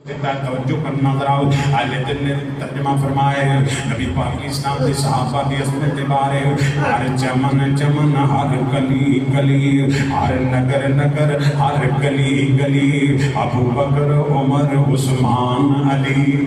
توجہ کرنا ذرا اہل دل نے ترجمہ فرمائے نبی پاک اسلام کے صحابہ کی عظمت بارے ہر چمن چمن ہر گلی گلی ہر نگر نگر ہر گلی گلی ابو بکر عمر عثمان علی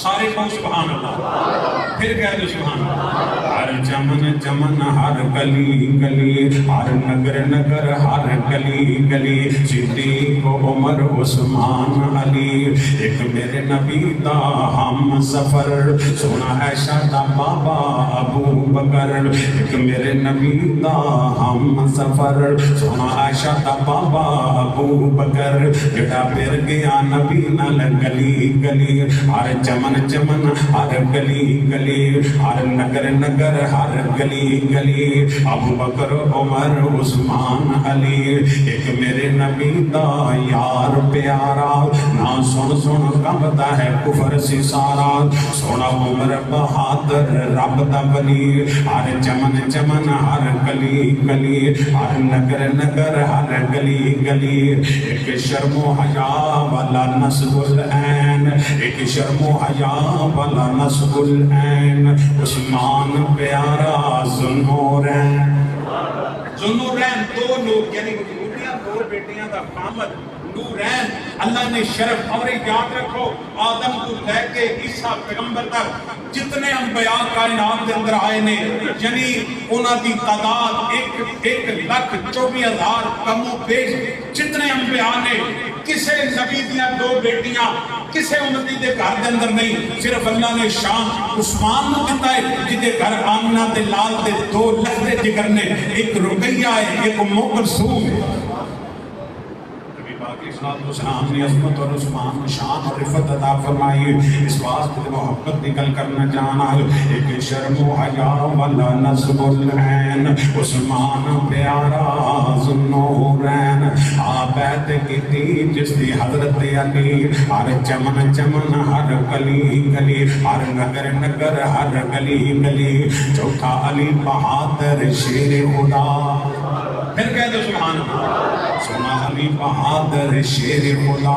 سارے کو سبحان اللہ پھر کہہ دو سبحان اللہ ہر چمن چمن ہر گلی گلی ہر نگر نگر ہر گلی گلی صدیق عمر عثمان علی ایک میرے نبی دا ہم سفر سونا عائشہ دا بابا ابو بکر ایک میرے نبی دا ہم سفر سونا عائشہ دا بابا ابو بکر جڑا پھر گیا نبی نال گلی گلی ہر چمن چمن ہر گلی گلی ہر نگر نگر ہر گلی گلی ابو بکر عمر عثمان علی ایک میرے نبی دا یار پیارا نہ سن سن کمتا ہے کفر سے سارا سونا عمر بہادر رب دا ولی ہر چمن چمن ہر گلی گلی ہر نگر نگر ہر گلی گلی ایک شرم و حیا والا نصب العین ایک شرم و حیا والا نصب العین عثمان پیارا ذوالنورین ذوالنورین دو لوگ یعنی دو بیٹیاں دا قامت نورین اللہ نے شرف اور یاد رکھو آدم کو لے کے عیسیٰ پیغمبر تک جتنے انبیاء کائنات کے اندر آئے نے یعنی انہاں دی تعداد 1,24,000 کم و بیش جتنے انبیاء نے کسے نبی دیا دو بیٹیاں کسے امتی دے گھر دے اندر نہیں صرف اللہ نے شان عثمان نے دیتا ہے جدے گھر آمنہ دے لال دے دو لہدے جگر نے ایک رقیہ ہے ایک ام کلثوم ہے اسلام نے عظمت اور عثمان شان اور رفت عطا فرمائی اس واسطے محبت نکل کرنا جانا ایک شرم و حیا والا نصب العین عثمان پیارا ذوالنورین آبیت کی تھی جس دی حضرت علی ہر چمن چمن ہر گلی گلی ہر نگر نگر ہر گلی گلی چوتھا علی بہادر شیر خدا پھر کہہ دو سبحان اللہ سونا علی بہادر شیر خدا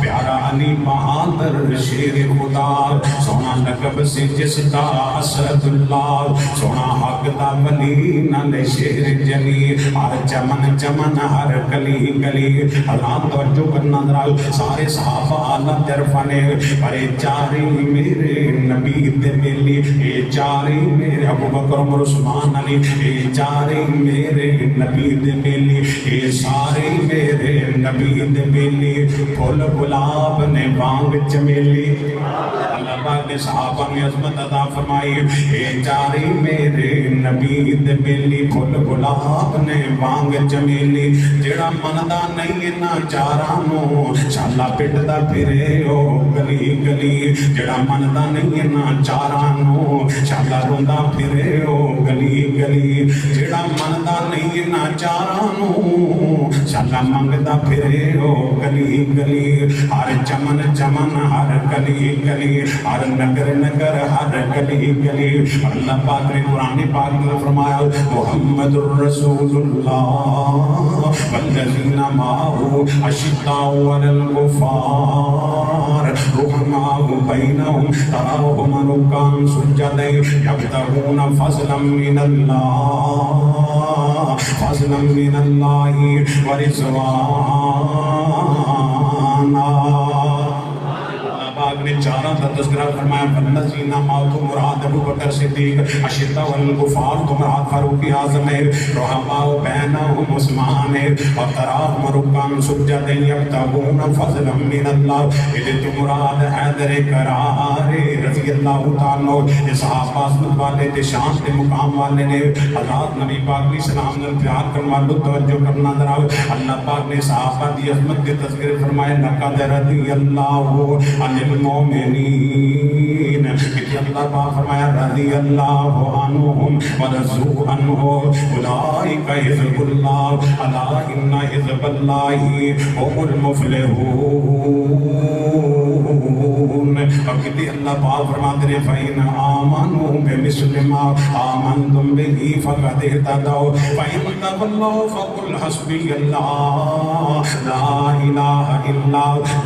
پیارا علی بہادر شیر خدا سونا لقب سے جس دا اسد اللہ سونا حق دا ولی نال شیر جلی ہر چمن چمن ہر گلی گلی اللہ توجہ کرنا ذرا سارے صحابہ اعلیٰ طرفہ نے پرے چاری میرے نبی دے بیلی اے چاری میرے ابو بکر عمر عثمان علی اے چاری میرے نبی دے بیلی اے سارے میرے نبی دے بیلی پھول گلاب نے وانگ چمیلی اللہ پاک نے صحابہ میں عظمت عطا فرمائی اے چاری میرے نبی دے بیلی پھول گلاب نے وانگ چمیلی جڑا مندا نہیں نہ چارانو شالا پٹدا پھرے او گلی گلی جڑا مندا نہیں نہ چارانو شالا روندا پھرے او گلی گلی جڑا مندا نہیں نہ چارانو شالا منگدا پھرے او گلی گلی ہر چمن چمن ہر گلی گلی ہر نگر نگر ہر گلی گلی اللہ پاک نے قرآن پاک میں فرمایا محمد الرسول اللہ والذین معه اشداء علی الکفار رحماء بینہم تراہم رکعا سجدا یبتغون فضلا من اللہ فضلا من اللہ ورضوانا پاک نے چاروں کا تذکرہ فرمایا والذین معه مراد ابو بکر صدیق اشداء علی الکفار تو مراد فاروق اعظم ہے رحماء بینہم عثمان ہے وتراہم رکعا سجدا یبتغون فضلا من اللہ یہ تو مراد حیدر کرار رضی اللہ تعالیٰ یہ صحابہ عظمت والے تھے شان کے مقام والے نے حضرات نبی پاک علیہ السلام نے پیار کرنا توجہ کرنا ذرا اللہ پاک نے صحابہ دی عظمت کے تذکرے فرمائے لقد رضی اللہ عن المؤمنین کہ اللہ پاک فرمایا رضی اللہ عنہم ورضوا عنہ اولئک حزب اللہ الا ان حزب اللہ هم المفلحون اور کہتے اللہ پاک فرماتے ہیں فَإِنْ آمَنُوا بِمِثْلِ مَا آمَنْتُمْ بِهِ فَقَدِ اهْتَدَوْا فَإِنْ تَوَلَّوْا فَقُلْ حَسْبِيَ اللَّهُ لَا إِلَٰهَ إِلَّا هُوَ